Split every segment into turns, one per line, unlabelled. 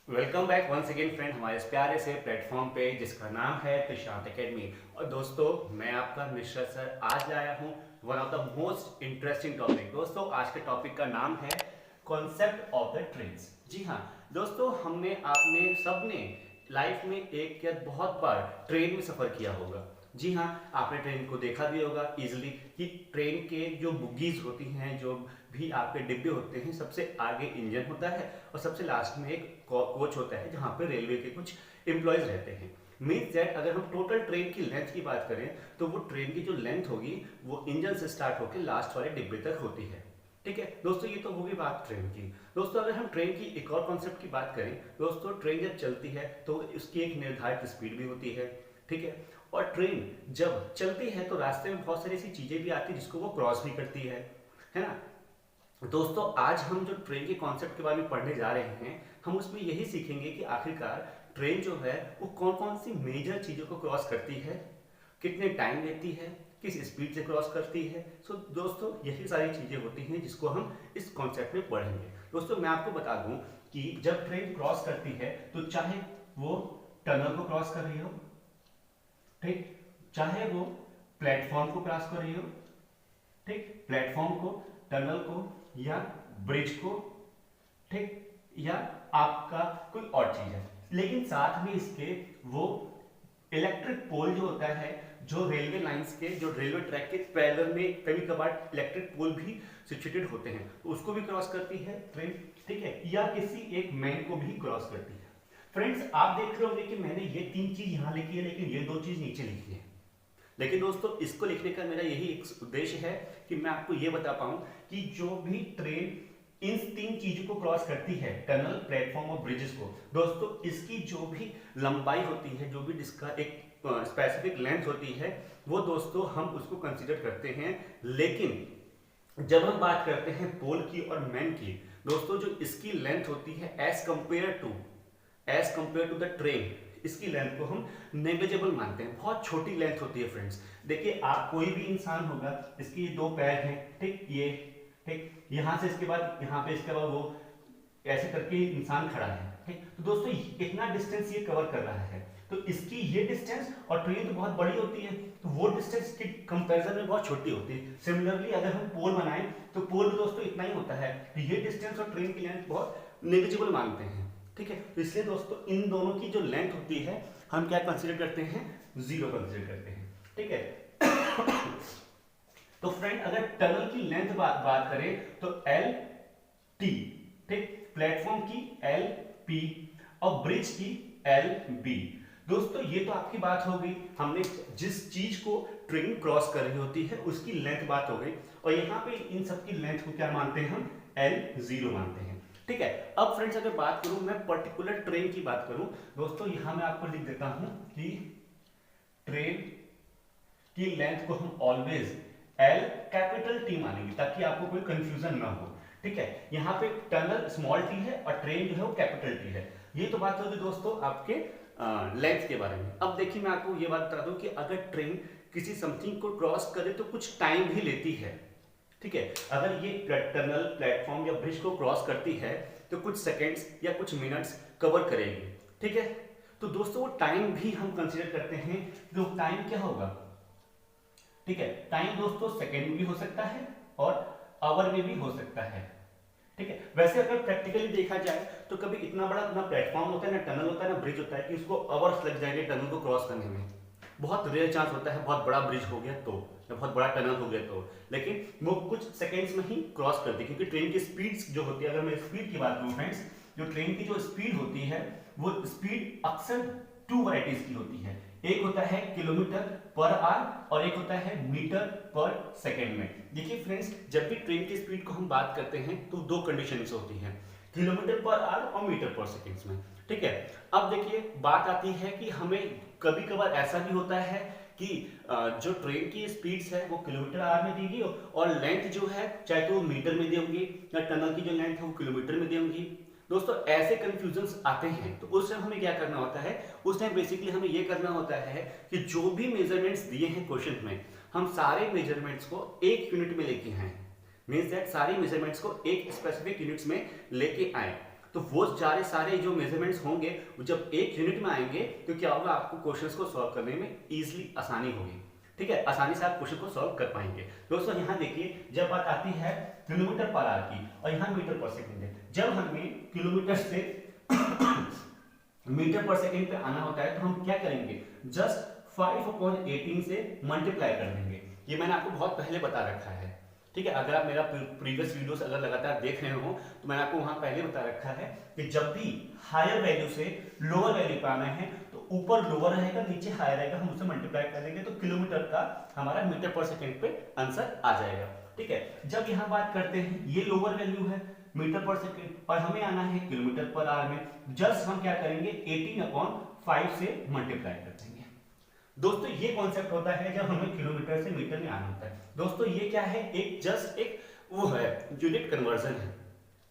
Welcome back once again friend हमारे इस प्यारे से प्लेटफॉर्म पे जिसका नाम है प्रशांत एकेडमी। और दोस्तों मैं आपका मिश्रा सर आज लाया हूँ one of the most interesting topic. दोस्तों आज के टॉपिक का नाम है कॉन्सेप्ट ऑफ द ट्रेन्स। जी हाँ दोस्तों, हमने आपने सबने लाइफ में एक या बहुत बार ट्रेन में सफ़र किया होगा। जी हाँ, आपने ट्रेन को देखा भी होगा इजीली कि ट्रेन के जो बुगीज होती हैं, जो भी आपके डिब्बे होते हैं, सबसे आगे इंजन होता है और सबसे लास्ट में एक कोच होता है जहाँ पे रेलवे के कुछ एम्प्लॉयज रहते हैं। मीन्स दैट अगर हम टोटल ट्रेन की लेंथ की बात करें तो वो ट्रेन की जो लेंथ होगी वो इंजन से स्टार्ट होकर लास्ट वाले डिब्बे तक होती है। ठीक है दोस्तों, ये तो होगी बात ट्रेन की। दोस्तों अगर हम ट्रेन की एक और कॉन्सेप्ट की बात करें, दोस्तों ट्रेन जब चलती है तो उसकी एक निर्धारित स्पीड भी होती है। ठीक है, और ट्रेन जब चलती है तो रास्ते में बहुत सारी ऐसी चीजें भी आती है जिसको वो क्रॉस भी करती है ना। दोस्तों आज हम जो ट्रेन के कॉन्सेप्ट के बारे में पढ़ने जा रहे हैं, हम उसमें यही सीखेंगे कि आखिरकार ट्रेन जो है वो कौन कौन सी मेजर चीज़ों को क्रॉस करती है, कितने टाइम लेती है, किस स्पीड से क्रॉस करती है। सो दोस्तों यही सारी चीज़ें होती हैं जिसको हम इस कॉन्सेप्ट में पढ़ेंगे। दोस्तों मैं आपको बता दूं कि जब ट्रेन क्रॉस करती है तो चाहे वो टनल को क्रॉस कर रही हो, ठीक, चाहे वो प्लेटफॉर्म को क्रॉस कर रही हो, ठीक, प्लेटफॉर्म को, टनल को या ब्रिज को, ठीक, या आपका कोई और चीज है, लेकिन साथ में इसके वो इलेक्ट्रिक पोल जो होता है, जो रेलवे लाइंस के, जो रेलवे ट्रैक के पैरेलल में कभी कभार इलेक्ट्रिक पोल भी सिचुएटेड होते हैं, तो उसको भी क्रॉस करती है ट्रेन। ठीक है, या किसी एक मैन को भी क्रॉस करती है। फ्रेंड्स आप देख रहे होंगे कि मैंने ये तीन चीज यहां लिखी है लेकिन ये दो चीज नीचे लिखी है। लेकिन दोस्तों इसको लिखने का मेरा यही एक उद्देश्य है कि मैं आपको ये बता पाऊं कि जो भी ट्रेन इन तीन चीजों को क्रॉस करती है, टनल, प्लेटफॉर्म और ब्रिजेस को, दोस्तों इसकी जो भी लंबाई होती है, जो भी जिसका एक स्पेसिफिक लेंथ होती है, वो दोस्तों हम उसको कंसीडर करते हैं। लेकिन जब हम बात करते हैं पोल की और मैन की, दोस्तों जो इसकी लेंथ होती है as compare to the train, इसकी लेंथ को हम नेग्लिजिबल मानते हैं, बहुत छोटी लेंथ होती है। फ्रेंड्स देखिए, आप कोई भी इंसान होगा, इसके ये दो पैर हैं, ठीक, ये, ठीक, यहां से इसके बाद यहां पे, इसके बाद वो ऐसे करके इंसान खड़ा है, ठीक। तो दोस्तों इतना डिस्टेंस ये कवर कर रहा है, तो इसकी ये डिस्टेंस, और ट्रेन तो बहुत बड़ी होती है तो वो डिस्टेंस के कंपैरिजन में बहुत छोटी होती है। सिमिलरली अगर हम पोल बनाएं तो पोल भी दोस्तों इतना ही होता है, तो ये डिस्टेंस और ट्रेन की लेंथ बहुत नेग्लिजिबल मानते हैं। ठीक है, तो इसलिए दोस्तों इन दोनों की जो लेंथ होती है हम क्या कंसीडर करते हैं, जीरो कंसीडर करते हैं। ठीक है तो फ्रेंड अगर टनल की लेंथ बात करें तो एल टी, ठीक, प्लेटफॉर्म की एल पी और ब्रिज की एल बी। दोस्तों ये तो आपकी बात हो गई, हमने जिस चीज को ट्रेन क्रॉस कर रही होती है उसकी लेंथ बात हो गई, और यहाँ पे इन सब की लेंथ को क्या मानते हैं हम, एल जीरो मानते हैं। ठीक है, अब फ्रेंड्स अगर बात करूं मैं पर्टिकुलर ट्रेन की बात करूं, दोस्तों यहां मैं आपको लिख देता हूं कि ट्रेन की लेंथ को हम ऑलवेज एल कैपिटल टी मानेंगे ताकि आपको कोई कंफ्यूजन ना हो। ठीक है, यहाँ पे टनल स्मॉल टी है और ट्रेन जो है वो कैपिटल टी है। ये तो बात होगी दोस्तों आपके लेंथ के बारे में। अब देखिए मैं आपको ये बात बता दूं कि अगर ट्रेन किसी समथिंग को क्रॉस करे तो कुछ टाइम भी लेती है। ठीक है, अगर ये टनल, प्लेटफॉर्म या ब्रिज को क्रॉस करती है तो कुछ सेकेंड्स या कुछ मिनट्स कवर करेगी। ठीक है, तो दोस्तों वो टाइम भी हम कंसीडर करते हैं, जो टाइम क्या होगा, ठीक है, टाइम दोस्तों सेकेंड में भी हो सकता है और आवर में भी हो सकता है। ठीक है, वैसे अगर प्रैक्टिकली देखा जाए तो कभी इतना बड़ा ना प्लेटफॉर्म होता है, ना टनल होता है, ना ब्रिज होता है कि उसको आवर्स लग जाएंगे टनल को क्रॉस करने में। बहुत रेयर चांस होता है, बहुत बड़ा ब्रिज हो गया तो, या बहुत बड़ा टनल हो गया तो, लेकिन वो कुछ सेकेंड्स में ही क्रॉस करती है, क्योंकि ट्रेन की स्पीड जो होती है, अगर मैं स्पीड की बात करूं फ्रेंड्स, जो ट्रेन की जो स्पीड होती है वो स्पीड अक्सर टू वैरायटीज की होती है। एक होता है किलोमीटर पर आवर और एक होता है मीटर पर सेकेंड में। देखिए फ्रेंड्स, जब भी ट्रेन की स्पीड को हम बात करते हैं तो दो कंडीशंस होती हैं, किलोमीटर पर आवर और मीटर पर सेकेंड्स में। ठीक है, अब देखिए बात आती है कि हमें कभी कभार ऐसा भी होता है कि जो ट्रेन की स्पीड्स है वो किलोमीटर आवर में देगी और लेंथ जो है चाहे तो वो मीटर में देंगी, या टनल की जो लेंथ है वो किलोमीटर में देंगी। दोस्तों ऐसे कंफ्यूजन्स आते हैं, तो उस टाइम हमें क्या करना होता है, उस टाइम बेसिकली हमें ये करना होता है कि जो भी मेजरमेंट्स दिए हैं क्वेश्चन में, हम सारे मेजरमेंट्स को एक यूनिट में लेके आए। मींस दैट सारी मेजरमेंट्स को एक स्पेसिफिक यूनिट्स में लेके आए। तो वो सारे सारे जो मेजरमेंट्स होंगे वो जब एक यूनिट में आएंगे तो क्या होगा, आपको क्वेश्चंस को सॉल्व करने में इजीली आसानी होगी। ठीक है, आसानी से आप क्वेश्चन को सॉल्व कर पाएंगे। दोस्तों यहाँ देखिए, जब बात आती है किलोमीटर पर आवर की और यहाँ मीटर पर सेकंड है, जब हमें किलोमीटर से मीटर पर सेकंड पे आना होता है तो हम क्या करेंगे, जस्ट 5/18 से मल्टीप्लाई कर देंगे। ये मैंने आपको बहुत पहले बता रखा है। ठीक है, अगर आप मेरा प्रीवियस वीडियोस अगर लगातार देख रहे हो तो मैंने आपको वहां पहले बता रखा है कि जब भी हायर वैल्यू से लोअर वैल्यू पे आना है तो ऊपर लोअर रहेगा, नीचे हायर रहेगा, हम उसे मल्टीप्लाई कर देंगे तो किलोमीटर का हमारा मीटर पर सेकंड पे आंसर आ जाएगा। ठीक है, जब यहाँ बात करते हैं ये लोअर वैल्यू है मीटर पर सेकंड और हमें आना है किलोमीटर पर आवर में, जस्ट हम क्या करेंगे 18/5 से मल्टीप्लाई कर देंगे। दोस्तों ये कॉन्सेप्ट होता है जब हमें किलोमीटर से मीटर में आना होता है। दोस्तों ये क्या है, एक जस्ट एक वो है यूनिट कन्वर्जन है।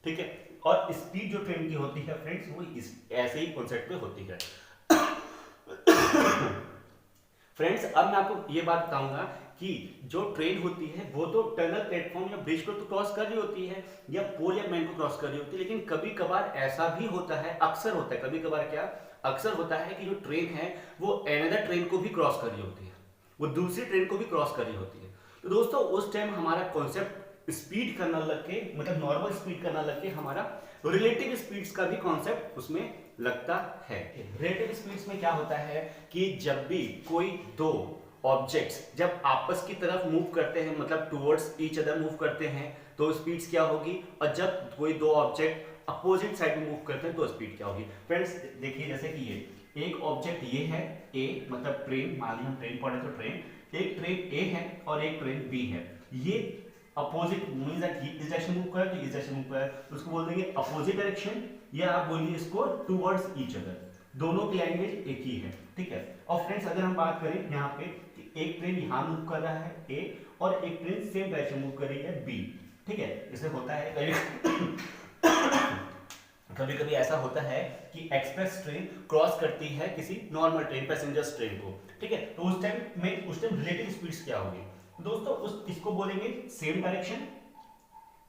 ठीक है, और स्पीड जो ट्रेन की होती है फ्रेंड्स वो इस ऐसे ही कॉन्सेप्ट पे होती है। फ्रेंड्स अब मैं आपको ये बात बताऊंगा कि जो ट्रेन होती है वो तो टनल, प्लेटफॉर्म या ब्रिज को तो क्रॉस कर रही होती है या पोल या मैन को क्रॉस कर रही होती है, लेकिन कभी कभार ऐसा भी होता है, अक्सर होता है, कभी कभार क्या अक्सर होता है कि जो ट्रेन है वो अनदर ट्रेन को भी क्रॉस कर रही होती है, वो दूसरी ट्रेन को भी क्रॉस कर रही होती है। तो दोस्तों उस टाइम हमारा कॉन्सेप्ट स्पीड का ना लग के, मतलब नॉर्मल स्पीड का ना लग के हमारा रिलेटिव स्पीड्स का भी कॉन्सेप्ट उसमें लगता है। रिलेटिव स्पीड्स में क्या होता है कि जब भी कोई दो ऑब्जेक्ट्स जब आपस की तरफ मूव करते हैं, मतलब टुवर्ड्स ईच अदर मूव करते हैं तो स्पीड्स क्या होगी, और जब कोई दो ऑब्जेक्ट अपोजिट साइड में मूव करते हैं तो स्पीड क्या होगी। फ्रेंड्स देखिए जैसे कि ये एक ऑब्जेक्ट ये है ए, मतलब ट्रेन, मान लीजिए हम ट्रेन पढ़े तो ट्रेन, एक ट्रेन ए है और एक ट्रेन बी है, ये अपोजिट मींस दैट ये इस डायरेक्शन मूव कर रहा है तो इस डायरेक्शन मूव कर रहा है, उसको बोल देंगे अपोजिट डायरेक्शन, या आप बोलिए इसको टुवर्ड्स ईच अदर, दोनों की लैंग्वेज एक ही है। ठीक है, और फ्रेंड्स अगर हम बात करें यहाँ पे कि एक ट्रेन यहाँ मूव कर रहा है ए और एक ट्रेन सेम डायरेक्शन मूव कर रही है बी। ठीक है, जैसे होता है कभी कभी ऐसा होता है कि एक्सप्रेस ट्रेन क्रॉस करती है किसी नॉर्मल ट्रेन, पैसेंजर्स ट्रेन को। ठीक है, तो उस टाइम रिलेटिव स्पीड्स क्या होगी दोस्तों, उस इसको बोलेंगे सेम डायरेक्शन,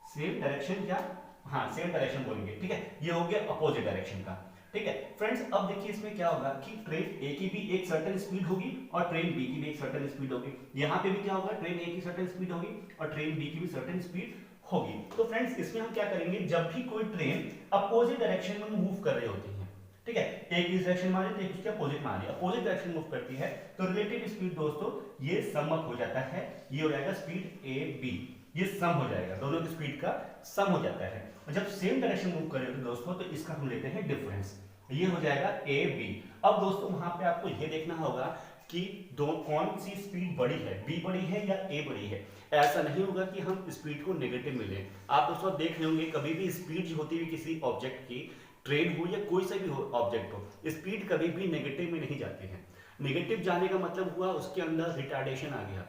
सेम डायरेक्शन क्या, हाँ सेम डायरेक्शन बोलेंगे। ठीक है, ये हो गया अपोजिट डायरेक्शन का। ठीक है फ्रेंड्स, अब देखिए इसमें क्या होगा कि ट्रेन ए की भी एक सर्टेन स्पीड होगी और ट्रेन बी की भी एक सर्टेन स्पीड होगी। यहाँ पे भी क्या होगा, ट्रेन ए की सर्टेन स्पीड होगी और ट्रेन बी की भी सर्टेन स्पीड होगी। तो फ्रेंड्स इसमें हम क्या करेंगे, जब भी कोई ट्रेन अपोजिट डायरेक्शन में मूव कर रही होती है, ठीक है, एक इस डायरेक्शन में आ रही है, एक उसके अपोजिट में आ रही है, अपोजिट डायरेक्शन मूव करती है तो रिलेटिव स्पीड दोस्तों ये समअप हो जाता है, ये हो जाएगा स्पीड ए बी, ये सम हो जाएगा, दोनों की स्पीड का सम हो जाता है। और जब सेम डायरेक्शन मूव कर रहे हो दोस्तों तो इसका हम लेते हैं डिफरेंस, ये हो जाएगा ए बी। अब दोस्तों वहां पे आपको ये देखना होगा कि दो कौन सी स्पीड बड़ी है, बी बड़ी है या ए बड़ी है। ऐसा नहीं होगा कि हम स्पीड को नेगेटिव में लें। आप दोस्तों देख रहे होंगे कभी भी स्पीड जो होती है किसी ऑब्जेक्ट की, ट्रेन हो या कोई सा भी ऑब्जेक्ट हो, स्पीड कभी भी नेगेटिव में नहीं जाती है। नेगेटिव जाने का मतलब हुआ उसके अंदर रिटार्डेशन आ गया।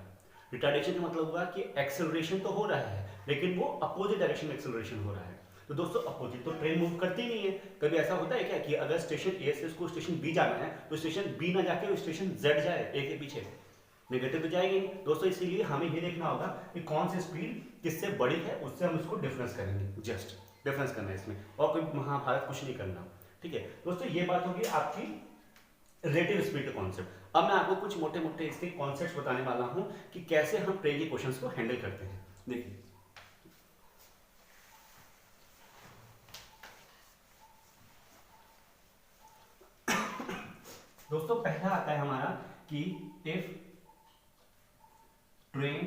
रिटार्डेशन का मतलब हुआ कि एक्सेलरेशन तो हो रहा है लेकिन वो अपोजिट डायरेक्शन में एक्सेलरेशन हो रहा है। तो दोस्तों अपोजिट तो ट्रेन मूव करती नहीं है। कभी ऐसा होता है क्या कि अगर स्टेशन ए से उसको स्टेशन बी जाना है तो स्टेशन बी ना जाके स्टेशन जेड जाए ए के पीछे, नेगेटिव तो जाएगी दोस्तों। इसीलिए हमें ये देखना होगा कि कौन सी स्पीड किससे बड़ी है, उससे हम इसको डिफरेंस करेंगे, जस्ट डिफरेंस करना है इसमें, और कोई महाभारत कुछ नहीं करना। ठीक है दोस्तों, ये बात होगी आपकी रिलेटिव स्पीड का कॉन्सेप्ट। अब मैं आपको कुछ मोटे मोटे इसके कॉन्सेप्ट्स बताने वाला हूं कि कैसे हम ट्रेन के क्वेश्चंस को हैंडल करते हैं। देखिए दोस्तों, पहला आता है हमारा कि इफ ट्रेन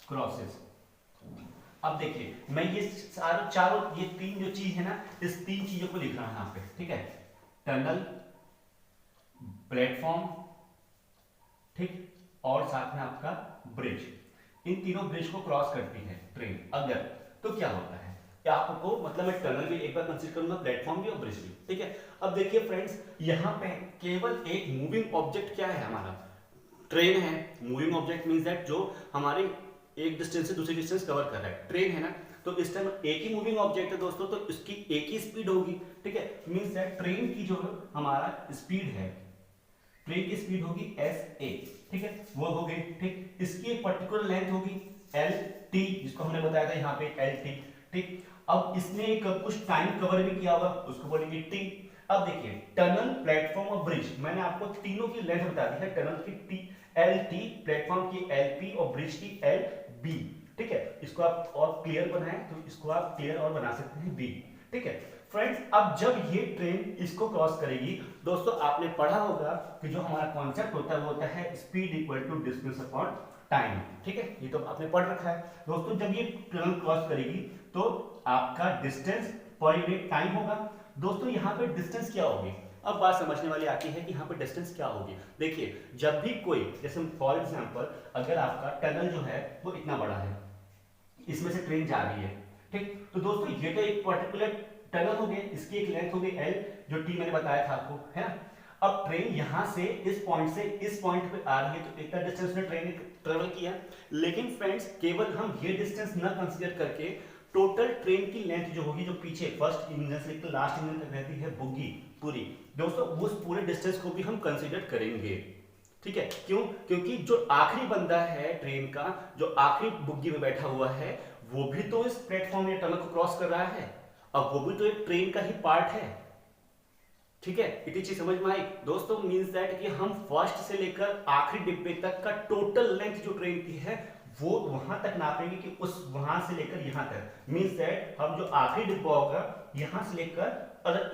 क्रॉसेस। अब देखिए मैं ये चारों ये तीन जो चीज है ना, इस तीन चीजों को लिख रहा हूं यहां पे। ठीक है, टनल, प्लेटफॉर्म, ठीक, और साथ में आपका ब्रिज। इन तीनों ब्रिज को क्रॉस करती है ट्रेन अगर, तो क्या होता है आपको, मतलब मैं टनल भी एक बार कंसीडर करूंगा, प्लेटफॉर्म भी और ब्रिज भी। ठीक है, अब देखिए फ्रेंड्स यहाँ पे केवल एक मूविंग ऑब्जेक्ट क्या है, हमारा ट्रेन है। मूविंग ऑब्जेक्ट मींस दैट जो हमारे एक डिस्टेंस से दूसरी डिस्टेंस कवर कर रहा है, ट्रेन है ना, तो इस टाइम एक ही मूविंग ऑब्जेक्ट है दोस्तों, तो इसकी एक ही स्पीड होगी। ठीक है, मींस दैट ट्रेन की जो हमारा स्पीड है, ट्रेन की स्पीड होगी एस ए। ठीक है, वो हो गई। ठीक, इसकी एक पर्टिकुलर लेंथ होगी एल टी, जिसको हमने बताया था यहाँ पे एल टी। ठीक, अब इसने कुछ टाइम कवर भी किया होगा, उसको बोलेंगे टी। अब देखिए टनल, प्लेटफॉर्म और ब्रिज, मैंने आपको तीनों की लेंथ बता दी है, टनल की टी एल टी, प्लेटफॉर्म की एल पी और ब्रिज की एल बी। ठीक है, इसको आप और क्लियर बनाएं तो इसको आप क्लियर और बना सकते हैं बी। ठीक है फ्रेंड्स, अब जब ये ट्रेन इसको क्रॉस करेगी, दोस्तों आपने पढ़ा होगा कि जो हमारा कॉन्सेप्ट होता है वो होता है speed equal to distance upon time. ठीक है, ये तो आपने पढ़ रखा है दोस्तों। जब ये ट्रेन क्रॉस करेगी तो आपका डिस्टेंस पर यूनिट टाइम होगा। दोस्तों यहाँ पे डिस्टेंस क्या होगी, अब बात समझने वाली आती है कि यहाँ पे डिस्टेंस क्या होगी। देखिए जब भी कोई, जैसे फॉर एग्जांपल अगर आपका टनल जो है वो इतना बड़ा है, इसमें से ट्रेन जा रही है, ठीक, तो दोस्तों ये तो एक पर्टिकुलर टनल हो गया, इसकी एक लेंथ हो गई एल, जो टी मैंने बताया था आपको, है ना। अब ट्रेन यहां से इस पॉइंट पे आ रही है, तो इतना डिस्टेंस में ट्रेन ने ट्रेवल किया। लेकिन फ्रेंड्स केवल हम ये डिस्टेंस न कंसीडर करके टोटल ट्रेन की लेंथ जो होगी, जो पीछे फर्स्ट इंजन से लेकर लास्ट इंजन तक रहती है बुग्गी पूरी, दोस्तों उस पूरे डिस्टेंस को भी हम कंसीडर करेंगे। ठीक है, क्यों? क्योंकि जो आखिरी बंदा है ट्रेन का, जो आखिरी बुग्गी में बैठा हुआ है, वो भी तो इस प्लेटफॉर्म या टनल को क्रॉस कर रहा है, अब वो भी तो एक ट्रेन का ही पार्ट है। ठीक है, इतनी चीज समझ में आई दोस्तों। मींस दैट कि हम फर्स्ट से लेकर आखिरी डिब्बे तक का टोटल लेंथ जो ट्रेन की है वो वहां तक नापेंगे कि उस वहां से लेकर यहां तक। मींस दैट हम जो आखिरी डिब्बा होगा यहां से लेकर, अगर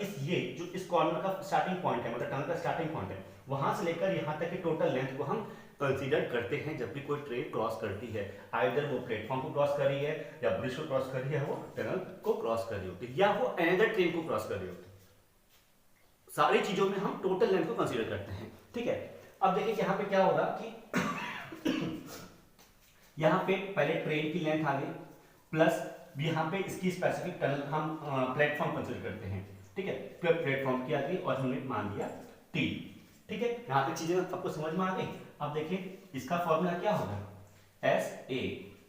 इस कॉर्नर का स्टार्टिंग पॉइंट है, मतलब टनल का स्टार्टिंग पॉइंट है, वहां से लेकर यहां तक की टोटल लेंथ को हम कंसीडर करते हैं जब भी कोई ट्रेन क्रॉस करती है। आइदर वो प्लेटफॉर्म को क्रॉस कर रही है, या ब्रिज को क्रॉस कर रही है, वो टनल को क्रॉस कर रही होती है, या वो अनदर ट्रेन को क्रॉस कर रही होती है। सारी चीजों में हम टोटल लेंथ को कंसीडर करते हैं। ठीक है, अब देखिए यहाँ पे क्या होगा कि यहाँ पे पहले ट्रेन की लेंथ आ गई, प्लस यहाँ पे इसकी स्पेसिफिक टनल हम प्लेटफॉर्म कंसीडर करते हैं। ठीक है, फिर प्लेटफॉर्म की आ गई और हमने मान लिया टी। ठीक है, यहाँ पे चीजें आपको समझ में आ गई। अब देखिए इसका फॉर्मूला क्या होगा, एस ए।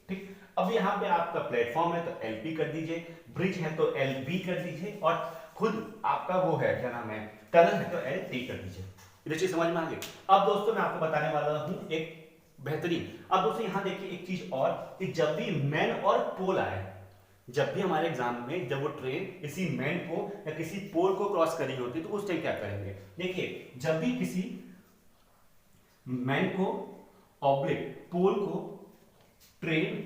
ठीक, अब यहाँ पे आपका प्लेटफॉर्म है तो एल पी कर दीजिए, ब्रिज है तो एल बी कर दीजिए, और खुद आपका वो है क्या नाम है टनल है तो एल टी कर दीजिए। ये चीज समझ में आ गई। अब दोस्तों मैं आपको बताने वाला हूँ एक बेहतरीन, अब दोस्तों यहाँ देखिए एक चीज और, कि जब भी मैन और पोल आए, जब भी हमारे एग्जाम में जब वो ट्रेन किसी मैन को या किसी पोल को क्रॉस कर रही होती है तो उस टाइम क्या करेंगे। देखिए जब भी किसी मैन को ऑब्लिक पोल को ट्रेन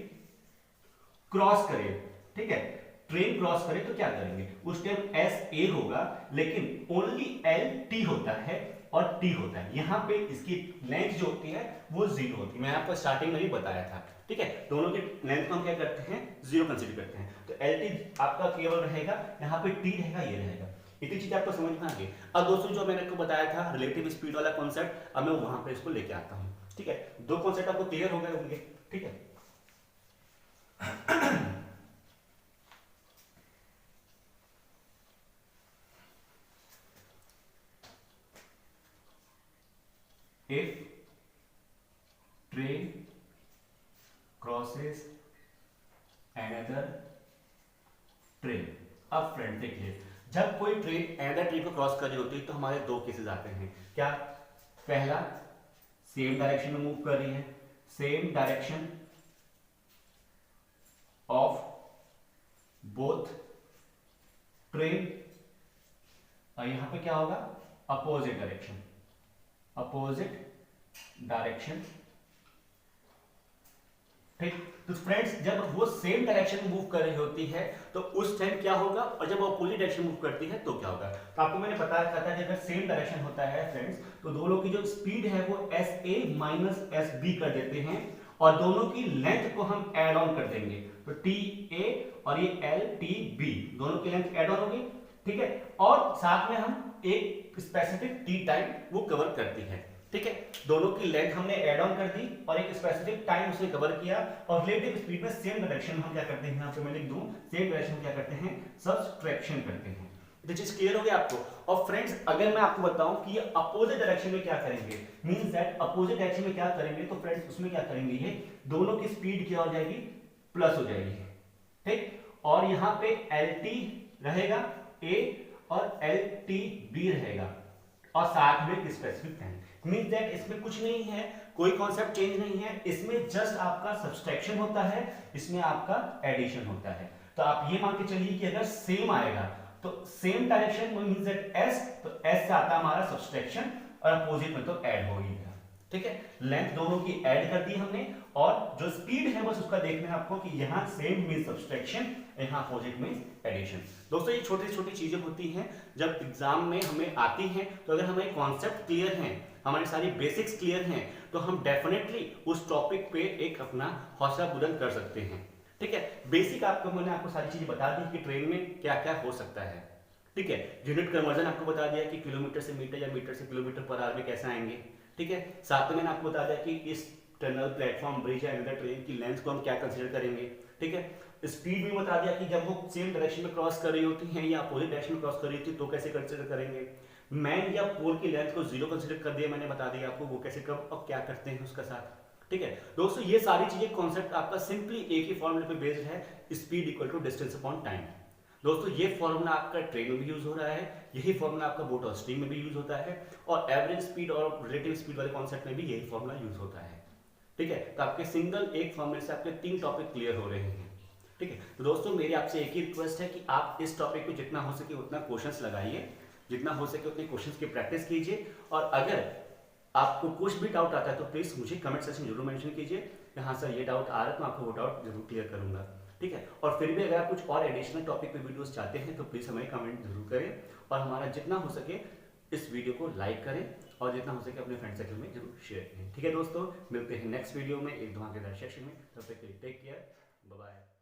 क्रॉस करे, ठीक है, ट्रेन क्रॉस करे तो क्या करेंगे, उस टाइम एस ए होगा, लेकिन ओनली एल टी होता है और टी होता है। यहां पे इसकी लेंथ जो होती है वो जीरो होती है, मैंने आपको स्टार्टिंग में भी बताया था। ठीक है, दोनों की लेंथ को हम क्या करते हैं, जीरो कंसीडर करते हैं, तो एल टी आपका केवल रहेगा, यहाँ पे टी रहेगा, ये रहेगा। इतनी चीज आपको समझ में आ गई। अब दोस्तों जो मैंने आपको बताया था रिलेटिव स्पीड वाला कॉन्सेप्ट, अब मैं वहां पे इसको लेके आता हूँ। ठीक है, दो कॉन्सेप्ट आपको क्लियर हो गए होंगे। ठीक है, if train crosses another train। अब फ्रेंड देखिए, जब कोई ट्रेन अनदर ट्रेन को क्रॉस कर रही होती है तो हमारे दो केसेस आते हैं। क्या, पहला सेम डायरेक्शन में मूव कर रही है, same direction of both train, और यहां पे क्या होगा, अपोजिट डायरेक्शन, अपोजिट डायरेक्शन। ठीक, तो फ्रेंड्स जब वो सेम डायरेक्शन में मूव कर रही होती है तो उस टाइम क्या होगा, और जब वो अपोजिट डायरेक्शन मूव करती है तो क्या होगा। तो आपको मैंने बताया था कि अगर सेम डायरेक्शन होता है फ्रेंड्स तो दोनों की जो स्पीड है वो S A minus S B कर देते हैं, और दोनों की लेंथ को हम ऐड ऑन कर देंगे, तो टी ए और ये एल टी बी, दोनों की लेंथ ऐड ऑन होगी। ठीक है, और साथ में हम एक स्पेसिफिक टी टाइम वो कवर करती है। ठीक है, दोनों की लेंथ हमने ऐड ऑन कर दी और एक स्पेसिफिक टाइम उसने कवर किया, और रिलेटिव स्पीड में सेम डायरेक्शन हम क्या करते हैं, यहाँ पे मैं लिख दूं, सेम डायरेक्शन क्या करते हैं, सब्सट्रैक्शन करते हैं। ये चीज क्लियर हो गया आपको। और फ्रेंड्स अगर मैं आपको बताऊं कि ये अपोजिट डायरेक्शन में क्या करेंगे, मींस दैट अपोजिट डायरेक्शन में क्या करेंगे, तो फ्रेंड्स उसमें क्या करेंगे, ये दोनों की स्पीड क्या हो जाएगी, प्लस हो जाएगी। ठीक, और यहाँ पे एल टी रहेगा ए और एल टी बी रहेगा, और साथ में एक स्पेसिफिक टाइम। मींस दैट इसमें कुछ नहीं है, कोई कॉन्सेप्ट चेंज नहीं है, इसमें जस्ट आपका सब्सट्रैक्शन होता है, इसमें आपका एडिशन होता है। तो आप ये मान के चलिए कि अगर सेम आएगा तो same direction means that S, तो एस से आता है हमारा सब्सट्रैक्शन और अपोजिट में तो ऐड हो ही गया। ठीक है, लेंथ दोनों की ऐड कर दी हमने और जो स्पीड है बस उसका देखना है आपको कि यहाँ सेम मींस सब्सट्रैक्शन, यहाँ अपोजिट मींस एडिशन। दोस्तों ये छोटी छोटी चीजें होती हैं जब एग्जाम में हमें आती हैं, तो अगर हमें कॉन्सेप्ट क्लियर है, हमारी सारी बेसिक्स क्लियर हैं, तो हम डेफिनेटली उस टॉपिक पे एक अपना हौसला बुलंद कर सकते हैं। ठीक है, बेसिक आपको मैंने आपको सारी चीजें बता दी कि ट्रेन में क्या क्या हो सकता है। ठीक है, यूनिट कन्वर्जन आपको बता दिया कि किलोमीटर से मीटर या मीटर से किलोमीटर पर आवर में कैसे आएंगे। ठीक है, साथ में मैंने आपको बता दिया कि इस टनल, प्लेटफॉर्म, ब्रिज या अनदर ट्रेन की लेंथ को हम क्या कंसीडर करेंगे। ठीक है, स्पीड भी बता दिया कि जब वो सेम डायरेक्शन में क्रॉस कर रही होती हैं या अपोजिट डायरेक्शन में क्रॉस कर रही होती है तो कैसे कंसीडर करेंगे। मैन या पोल की लेंथ को जीरो कंसीडर कर दिया, मैंने बता दिया आपको वो कैसे कब और क्या करते हैं उसका साथ। ठीक है दोस्तों, ये सारी चीजें कॉन्सेप्ट आपका सिंपली एक ही फॉर्मूले पे बेस्ड है, speed equal to distance upon time. दोस्तों ये फॉर्मूला आपका ट्रेन में भी यूज हो रहा है, यही फॉर्मूला आपका बोट और स्ट्रीम में भी यूज होता है, और एवरेज स्पीड और रिलेटिव स्पीड वाले कॉन्सेप्ट में भी यही फॉर्मूला यूज होता है। ठीक है, तो आपके सिंगल एक फॉर्मूले से आपके 3 टॉपिक क्लियर हो रहे हैं। ठीक है, तो दोस्तों मेरी आपसे एक ही रिक्वेस्ट है कि आप इस टॉपिक पे जितना हो सके उतना क्वेश्चंस लगाइए, जितना हो सके उतने क्वेश्चंस की प्रैक्टिस कीजिए, और अगर आपको कुछ भी डाउट आता है तो प्लीज मुझे कमेंट सेक्शन जरूर मेंशन कीजिए, यहाँ सर ये डाउट आ रहा है तो मैं आपको वो डाउट जरूर क्लियर करूंगा। ठीक है, और फिर भी अगर आप कुछ और एडिशनल टॉपिक पे वीडियोस चाहते हैं तो प्लीज हमें कमेंट जरूर करें, और हमारा जितना हो सके इस वीडियो को लाइक करें और जितना हो सके अपने फ्रेंड सर्कल में जरूर शेयर करें। ठीक है दोस्तों, मिलते हैं नेक्स्ट वीडियो में एक धमाकेदार सेशन में, तब तक के लिए टेक केयर, बाय बाय।